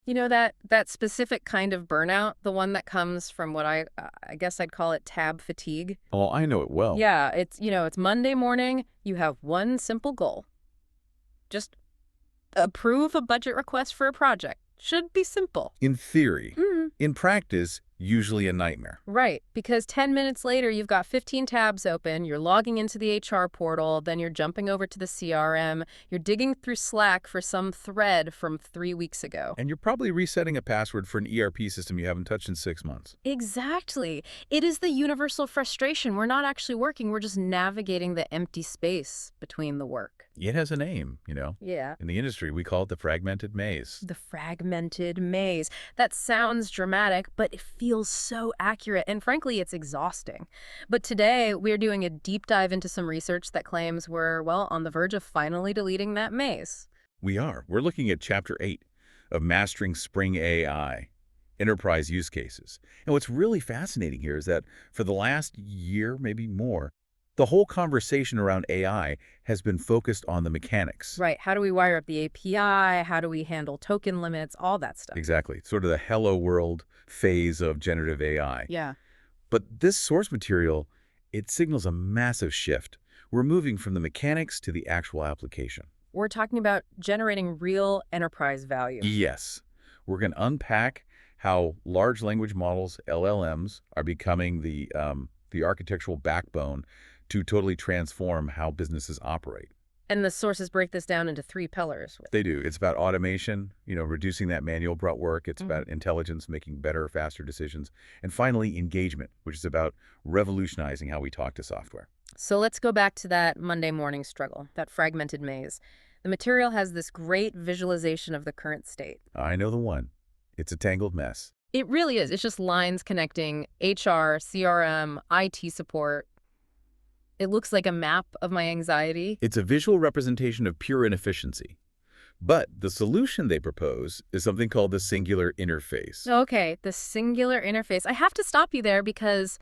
You know, that specific kind of burnout, the one that comes from what I guess I'd call it tab fatigue. Oh, I know it well. Yeah, it's Monday morning, you have one simple goal. Just approve a budget request for a project. Should be simple. In theory. Mm, In practice, usually a nightmare. right, because 10 minutes later, you've got 15 tabs open, you're logging into the HR portal, then you're jumping over to the CRM, you're digging through Slack for some thread from 3 weeks ago. And you're probably resetting a password for an ERP system you haven't touched in 6 months. Exactly. It is the universal frustration. We're not actually working, we're just navigating the empty space between the work. It has a name, you know. Yeah. In the industry, we call it the fragmented maze. The fragmented maze. That sounds dramatic, but it feels so accurate, and frankly, it's exhausting. But today, we're doing a deep dive into some research that claims we're, well, on the verge of finally deleting that maze. We are. We're looking at Chapter 8 of Mastering Spring AI, Enterprise Use Cases. And what's really fascinating here is that for the last year, maybe more, the whole conversation around AI has been focused on the mechanics. Right, how do we wire up the API? How do we handle token limits? All that stuff. Exactly. Sort of the hello world phase of generative AI. Yeah. But this source material, it signals a massive shift. We're moving from the mechanics to the actual application. We're talking about generating real enterprise value. Yes. We're going to unpack how large language models, LLMs, are becoming the architectural backbone to totally transform how businesses operate. And the sources break this down into 3 pillars. They do. It's about automation, reducing that manual grunt work. It's Mhm. about intelligence, making better, faster decisions. And finally, engagement, which is about revolutionizing how we talk to software. So let's go back to that Monday morning struggle, that fragmented maze. The material has this great visualization of the current state. I know the one. It's a tangled mess. It really is. It's just lines connecting HR, CRM, IT support. It looks like a map of my anxiety. It's a visual representation of pure inefficiency. But the solution they propose is something called the singular interface. Okay, the singular interface. I have to stop you there because,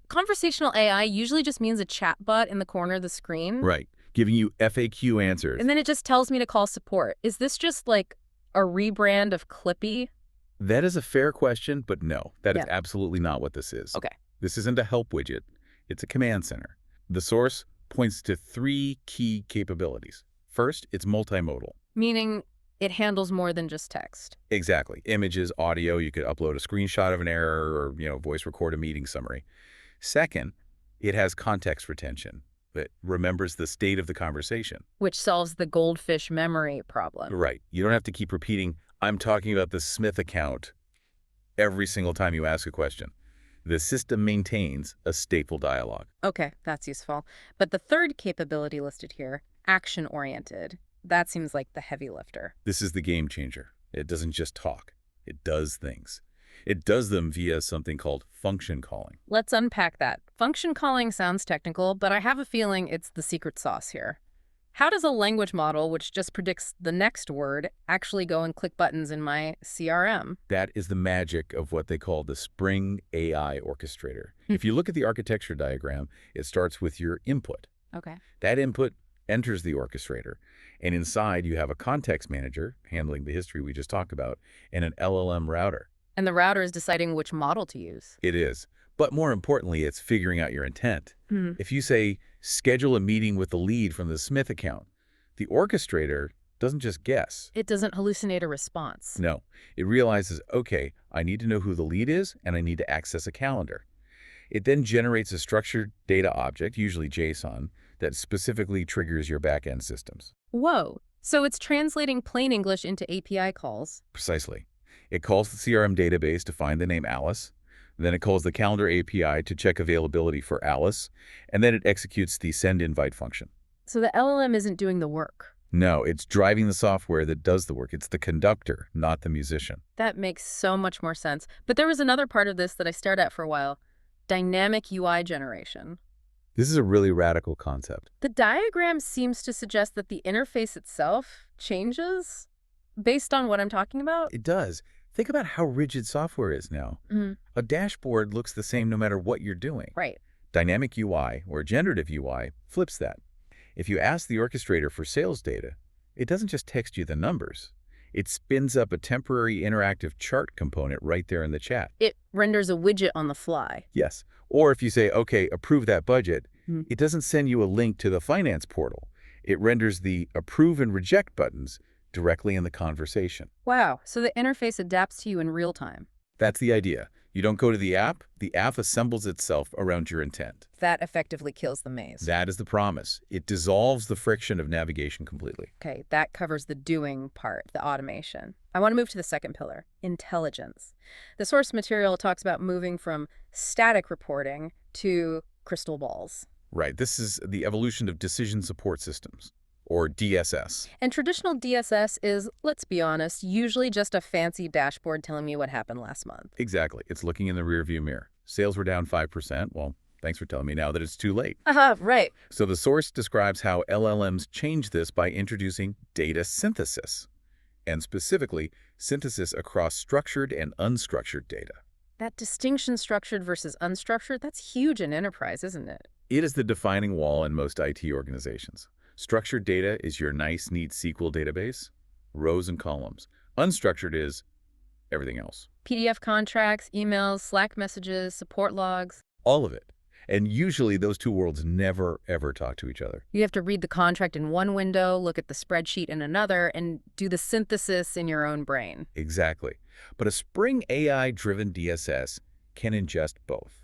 conversational AI usually just means a chatbot in the corner of the screen. Right, giving you FAQ answers. And then it just tells me to call support. Is this just like a rebrand of Clippy? That is a fair question, but no, that is Yeah. absolutely not what this is. Okay. This isn't a help widget. It's a command center. The source points to 3 key capabilities. First, it's multimodal. Meaning it handles more than just text. Exactly. Images, audio, you could upload a screenshot of an error or, voice record a meeting summary. Second, it has context retention that remembers the state of the conversation. Which solves the goldfish memory problem. Right. You don't have to keep repeating, I'm talking about the Smith account every single time you ask a question. The system maintains a stateful dialogue. Okay, that's useful. But the third capability listed here, action-oriented, that seems like the heavy lifter. This is the game changer. It doesn't just talk. It does things. It does them via something called function calling. Let's unpack that. Function calling sounds technical, but I have a feeling it's the secret sauce here. How does a language model, which just predicts the next word, actually go and click buttons in my CRM? That is the magic of what they call the Spring AI Orchestrator. If you look at the architecture diagram, it starts with your input. Okay. That input enters the orchestrator, and inside you have a context manager handling the history we just talked about, and an LLM router. And the router is deciding which model to use. It is. But more importantly, it's figuring out your intent. If you say, schedule a meeting with the lead from the Smith account, the orchestrator doesn't just guess. It doesn't hallucinate a response. No, it realizes, okay, I need to know who the lead is, and I need to access a calendar. It then generates a structured data object, usually JSON, that specifically triggers your back-end systems. Whoa. So it's translating plain English into API calls. Precisely. It calls the CRM database to find the name Alice. Then it calls the calendar API to check availability for Alice. And then it executes the send invite function. So the LLM isn't doing the work. No, it's driving the software that does the work. It's the conductor, not the musician. That makes so much more sense. But there was another part of this that I stared at for a while. Dynamic UI generation. This is a really radical concept. The diagram seems to suggest that the interface itself changes based on what I'm talking about. It does. Think about how rigid software is now. A dashboard looks the same no matter what you're doing. Right. Dynamic UI, or generative UI, flips that. If you ask the orchestrator for sales data, it doesn't just text you the numbers. It spins up a temporary interactive chart component right there in the chat. It renders a widget on the fly. Yes. Or if you say, okay, approve that budget, Hmm. it doesn't send you a link to the finance portal. It renders the approve and reject buttons directly in the conversation. Wow, so the interface adapts to you in real time. That's the idea. You don't go to the app assembles itself around your intent. That effectively kills the maze. That is the promise. It dissolves the friction of navigation completely. Okay, that covers the doing part, the automation. I want to move to the second pillar, intelligence. The source material talks about moving from static reporting to crystal balls. Right. This is the evolution of decision support systems, or DSS. And traditional DSS is, let's be honest, usually just a fancy dashboard telling me what happened last month. Exactly. It's looking in the rearview mirror. Sales were down 5%. Well, thanks for telling me now that it's too late. Right. So the source describes how LLMs change this by introducing data synthesis, and specifically synthesis across structured and unstructured data. That distinction, structured versus unstructured, that's huge in enterprise, isn't it? It is the defining wall in most IT organizations. Structured data is your nice, neat SQL database, rows and columns. Unstructured is everything else. PDF contracts, emails, Slack messages, support logs. All of it. And usually those two worlds never, ever talk to each other. You have to read the contract in one window, look at the spreadsheet in another, and do the synthesis in your own brain. Exactly. But a Spring AI-driven DSS can ingest both.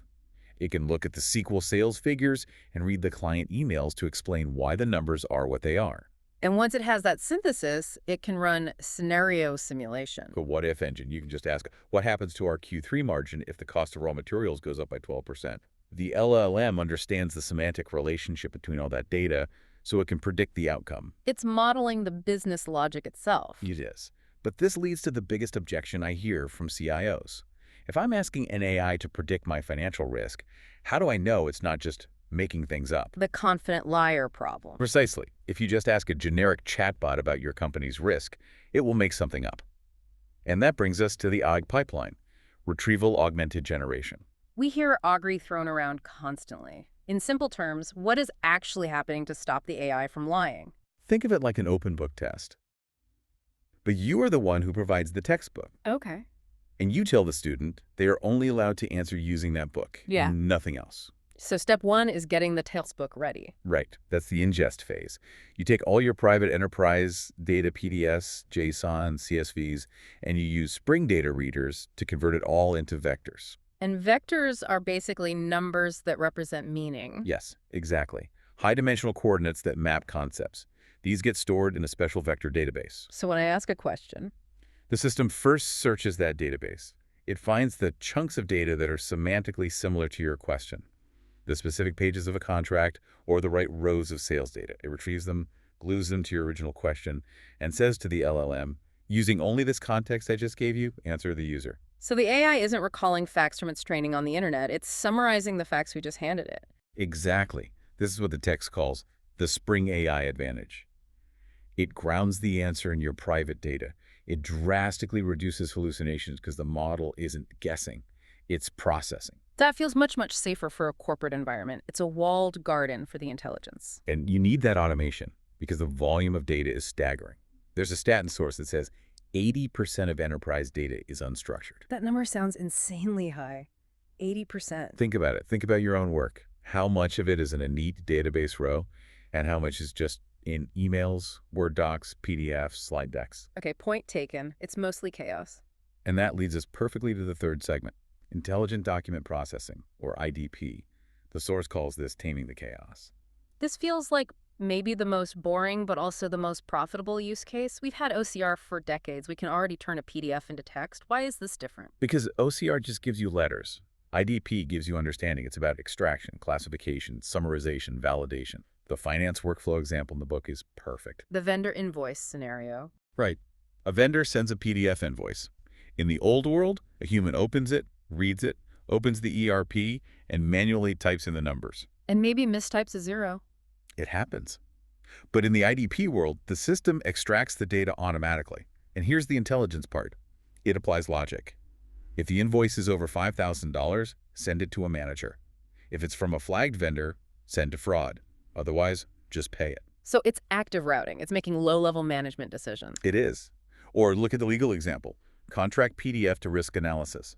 It can look at the SQL sales figures and read the client emails to explain why the numbers are what they are. And once it has that synthesis, it can run scenario simulation. The what-if engine. You can just ask, what happens to our Q3 margin if the cost of raw materials goes up by 12%? The LLM understands the semantic relationship between all that data, so it can predict the outcome. It's modeling the business logic itself. It is. But this leads to the biggest objection I hear from CIOs. If I'm asking an AI to predict my financial risk, how do I know it's not just making things up? The confident liar problem. Precisely. If you just ask a generic chatbot about your company's risk, it will make something up. And that brings us to the AUG pipeline, retrieval augmented generation. We hear augury thrown around constantly. In simple terms, what is actually happening to stop the AI from lying? Think of it like an open book test. But you are the one who provides the textbook. Okay. And you tell the student they are only allowed to answer using that book. Yeah. Nothing else. So step one is getting the textbook ready. Right. That's the ingest phase. You take all your private enterprise data, PDFs, JSON, CSVs, and you use Spring data readers to convert it all into vectors. And vectors are basically numbers that represent meaning. Yes, exactly. High-dimensional coordinates that map concepts. These get stored in a special vector database. So when I ask a question, The system first searches that database. It finds the chunks of data that are semantically similar to your question, the specific pages of a contract or the right rows of sales data. It retrieves them, glues them to your original question, and says to the LLM, using only this context I just gave you, answer the user. so the AI isn't recalling facts from its training on the internet, it's summarizing the facts we just handed it. Exactly. This is what the text calls the Spring AI advantage. It grounds the answer in your private data. It drastically reduces hallucinations because the model isn't guessing, it's processing. That feels much, much safer for a corporate environment. It's a walled garden for the intelligence. And you need that automation because the volume of data is staggering. There's a stat and source that says 80% of enterprise data is unstructured. That number sounds insanely high. 80%. Think about it. Think about your own work. How much of it is in a neat database row and how much is just in emails, Word docs, PDFs, slide decks. Okay, point taken. It's mostly chaos. And that leads us perfectly to the third segment, Intelligent Document Processing, or IDP. The source calls this taming the chaos. This feels like maybe the most boring, but also the most profitable use case. We've had OCR for decades. We can already turn a PDF into text. Why is this different? Because OCR just gives you letters. IDP gives you understanding. It's about extraction, classification, summarization, validation. The finance workflow example in the book is perfect. The vendor invoice scenario. Right. A vendor sends a PDF invoice. In the old world, a human opens it, reads it, opens the ERP, and manually types in the numbers. And maybe mistypes a zero. It happens. But in the IDP world, the system extracts the data automatically. And here's the intelligence part. It applies logic. If the invoice is over $5,000, send it to a manager. If it's from a flagged vendor, send to fraud. Otherwise, just pay it. So it's active routing. It's making low-level management decisions. It is. Or look at the legal example, contract PDF to risk analysis.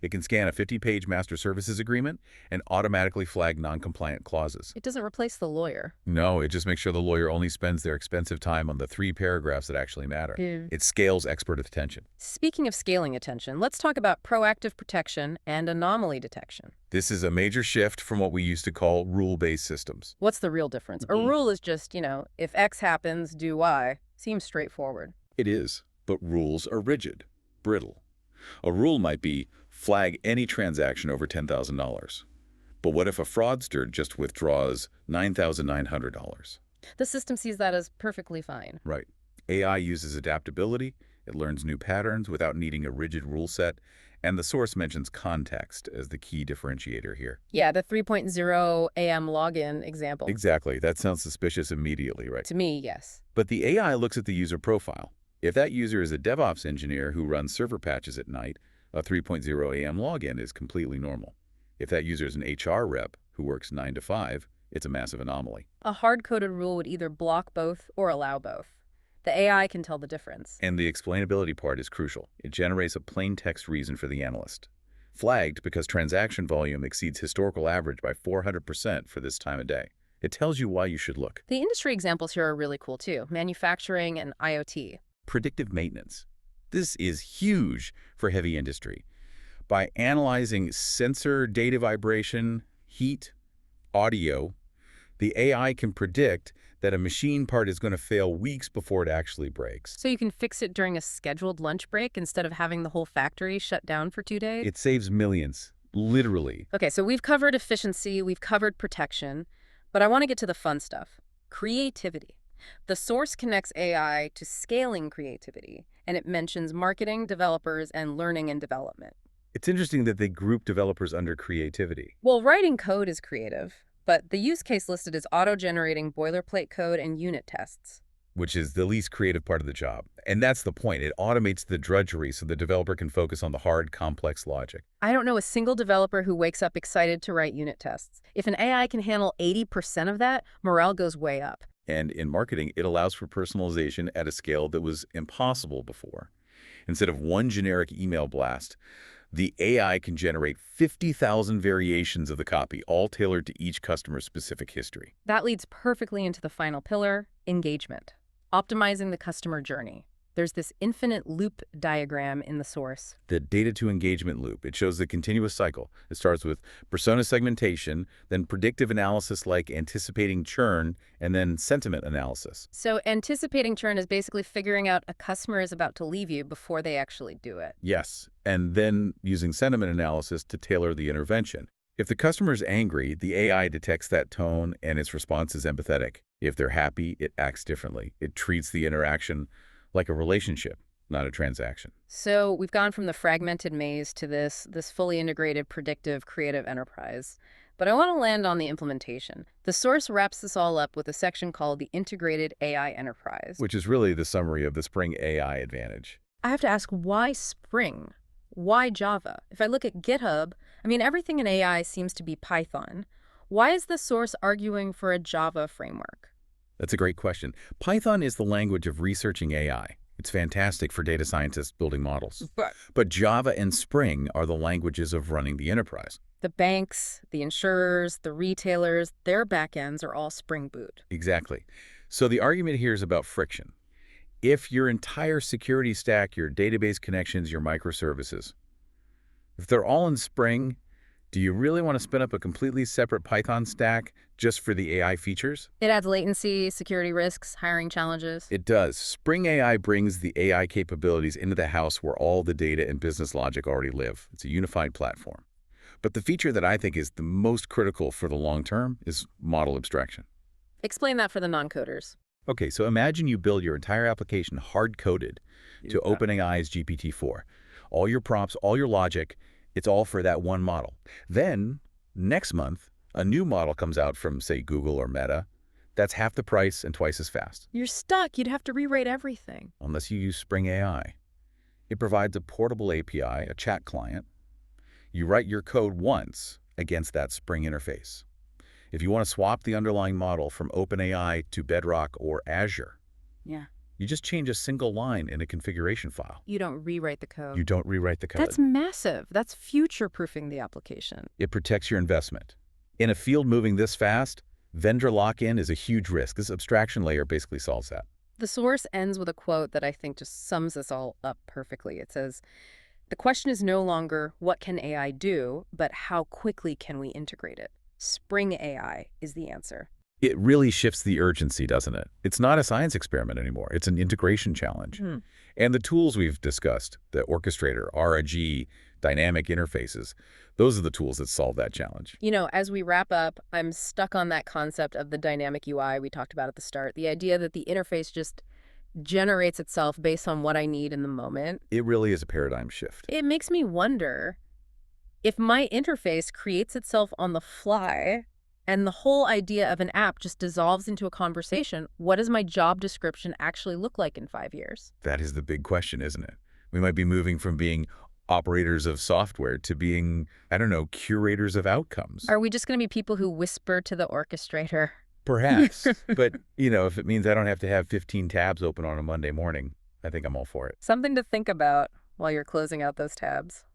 It can scan a 50-page master services agreement and automatically flag non-compliant clauses. It doesn't replace the lawyer. No, it just makes sure the lawyer only spends their expensive time on the 3 paragraphs that actually matter. Ew. It scales expert attention. Speaking of scaling attention, let's talk about proactive protection and anomaly detection. This is a major shift from what we used to call rule-based systems. What's the real difference? A rule is just, if X happens, do Y. Seems straightforward. It is, but rules are rigid, brittle. A rule might be flag any transaction over $10,000. But what if a fraudster just withdraws $9,900? The system sees that as perfectly fine. Right. AI uses adaptability, it learns new patterns without needing a rigid rule set, and the source mentions context as the key differentiator here. Yeah, the 3.0 AM login example. Exactly. That sounds suspicious immediately, right? To me, yes. But the AI looks at the user profile. If that user is a DevOps engineer who runs server patches at night, a 3.0 AM login is completely normal. If that user is an HR rep who works 9 to 5, it's a massive anomaly. A hard-coded rule would either block both or allow both. The AI can tell the difference. And the explainability part is crucial. It generates a plain text reason for the analyst. Flagged because transaction volume exceeds historical average by 400% for this time of day. It tells you why you should look. The industry examples here are really cool too. Manufacturing and IoT. Predictive maintenance. This is huge for heavy industry. By analyzing sensor data vibration, heat, audio, the AI can predict that a machine part is going to fail weeks before it actually breaks. So you can fix it during a scheduled lunch break instead of having the whole factory shut down for 2 days? It saves millions, literally. Okay, so we've covered efficiency, we've covered protection, but I want to get to the fun stuff. Creativity. The source connects AI to scaling creativity, and it mentions marketing, developers, and learning and development. It's interesting that they group developers under creativity. Well, writing code is creative, but the use case listed is auto-generating boilerplate code and unit tests. Which is the least creative part of the job. And that's the point. It automates the drudgery so the developer can focus on the hard, complex logic. I don't know a single developer who wakes up excited to write unit tests. If an AI can handle 80% of that, morale goes way up. And in marketing, it allows for personalization at a scale that was impossible before. Instead of one generic email blast, the AI can generate 50,000 variations of the copy, all tailored to each customer's specific history. That leads perfectly into the final pillar, engagement. Optimizing the customer journey. There's this infinite loop diagram in the source. The data-to-engagement loop, it shows the continuous cycle. It starts with persona segmentation, then predictive analysis like anticipating churn, and then sentiment analysis. So anticipating churn is basically figuring out a customer is about to leave you before they actually do it. Yes, and then using sentiment analysis to tailor the intervention. If the customer is angry, the AI detects that tone and its response is empathetic. If they're happy, it acts differently. It treats the interaction like a relationship, not a transaction. So we've gone from the fragmented maze to this fully integrated, predictive, creative enterprise. But I want to land on the implementation. The source wraps this all up with a section called the Integrated AI Enterprise. Which is really the summary of the Spring AI advantage. I have to ask, why Spring? Why Java? If I look at GitHub, everything in AI seems to be Python. Why is the source arguing for a Java framework? That's a great question. Python is the language of researching AI. It's fantastic for data scientists building models. But Java and Spring are the languages of running the enterprise. The banks, the insurers, the retailers, their backends are all Spring Boot. Exactly. So the argument here is about friction. If your entire security stack, your database connections, your microservices, if they're all in Spring, do you really want to spin up a completely separate Python stack just for the AI features? It adds latency, security risks, hiring challenges. It does. Spring AI brings the AI capabilities into the house where all the data and business logic already live. It's a unified platform. But the feature that I think is the most critical for the long term is model abstraction. Explain that for the non-coders. Okay, so imagine you build your entire application hard-coded to OpenAI's GPT-4. All your prompts, all your logic, it's all for that one model. Then, next month, a new model comes out from, say, Google or Meta. That's half the price and twice as fast. You're stuck. You'd have to rewrite everything. Unless you use Spring AI. It provides a portable API, a chat client. You write your code once against that Spring interface. If you want to swap the underlying model from OpenAI to Bedrock or Azure, You just change a single line in a configuration file. You don't rewrite the You code. don't rewrite the That's code. massive. That's future-proofing the application. It protects your investment. In a field moving this fast, vendor lock-in is a huge risk. This abstraction layer basically solves that. The source ends with a quote that I think just sums this all up perfectly. It says, "The question is no longer what can AI do, but how quickly can we integrate it? Spring AI is the answer." It really shifts the urgency, doesn't it? It's not a science experiment anymore. It's an integration challenge. Hmm. And the tools we've discussed, the orchestrator, RAG, dynamic interfaces, those are the tools that solve that challenge. As we wrap up, I'm stuck on that concept of the dynamic UI we talked about at the start, the idea that the interface just generates itself based on what I need in the moment. It really is a paradigm shift. It makes me wonder if my interface creates itself on the fly and the whole idea of an app just dissolves into a conversation, what does my job description actually look like in 5 years? That is the big question, isn't it? We might be moving from being operators of software to being, I don't know, curators of outcomes. Are we just going to be people who whisper to the orchestrator? Perhaps. But, if it means I don't have to have 15 tabs open on a Monday morning, I think I'm all for it. Something to think about while you're closing out those tabs.